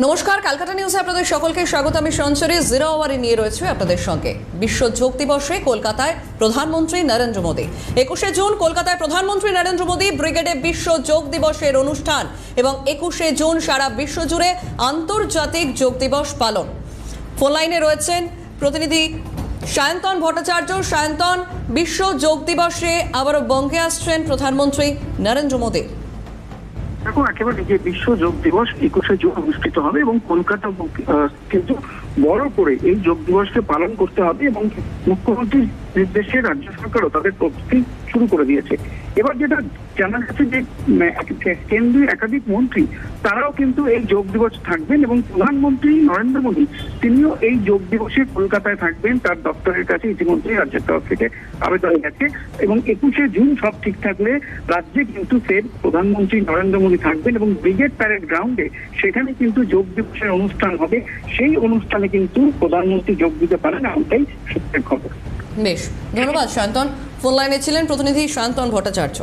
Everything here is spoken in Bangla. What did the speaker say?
নমস্কার, ক্যালকাটা নিউজে আপনাদের সকলকে স্বাগত। আমি সঞ্চরী জিরো আওয়ারে নিয়ে রয়েছে আপনাদের সঙ্গে। বিশ্ব যোগ দিবসে কলকাতায় প্রধানমন্ত্রী নরেন্দ্র মোদী। 21শে জুন কলকাতায় প্রধানমন্ত্রী নরেন্দ্র মোদী ব্রিগেডে বিশ্ব যোগ দিবসের অনুষ্ঠান এবং 21শে জুন সারা বিশ্ব জুড়ে আন্তর্জাতিক যোগ দিবস পালন। ফোন লাইনে রয়েছেন প্রতিনিধি সায়ন্তন ভট্টাচার্য। সায়ন্তন, বিশ্ব যোগ দিবসে আবারও বঙ্গে আসছেন প্রধানমন্ত্রী নরেন্দ্র মোদী। দেখো, একেবারে যে বিশ্ব যোগ দিবস 21শে জুন অনুষ্ঠিত হবে এবং কলকাতা কিন্তু বড় করে এই যোগ দিবসকে পালন করতে হবে এবং মুখ্যমন্ত্রীর নির্দেশে রাজ্য সরকারও তাদের প্রস্তুতি শুরু করে দিয়েছে। এবার যেটা জানা গেছে যে কেন্দ্রীয় একাধিক মন্ত্রী তারাও কিন্তু এই যোগ দিবস থাকবেন এবং প্রধানমন্ত্রী নরেন্দ্র মোদী তিনিও এই যোগ দিবসে কলকাতায় থাকবেন। তার দপ্তরের কাছে ইতিমধ্যে রাজ্যের তরফ থেকে আবেদন গেছে এবং 21শে জুন সব ঠিক থাকলে রাজ্যে কিন্তু ফের প্রধানমন্ত্রী নরেন্দ্র মোদী থাকবেন এবং ব্রিগেড প্যারেড গ্রাউন্ডে সেখানে কিন্তু যোগ দিবসের অনুষ্ঠান হবে। সেই অনুষ্ঠানে কিন্তু প্রধানমন্ত্রী যোগ দিতে পারেন, এমনটাই সূত্রের খবর। বেশ, ধন্যবাদ সায়ন্তন। ফোন লাইনে ছিলেন প্রতিনিধি সায়ন্তন ভট্টাচার্য।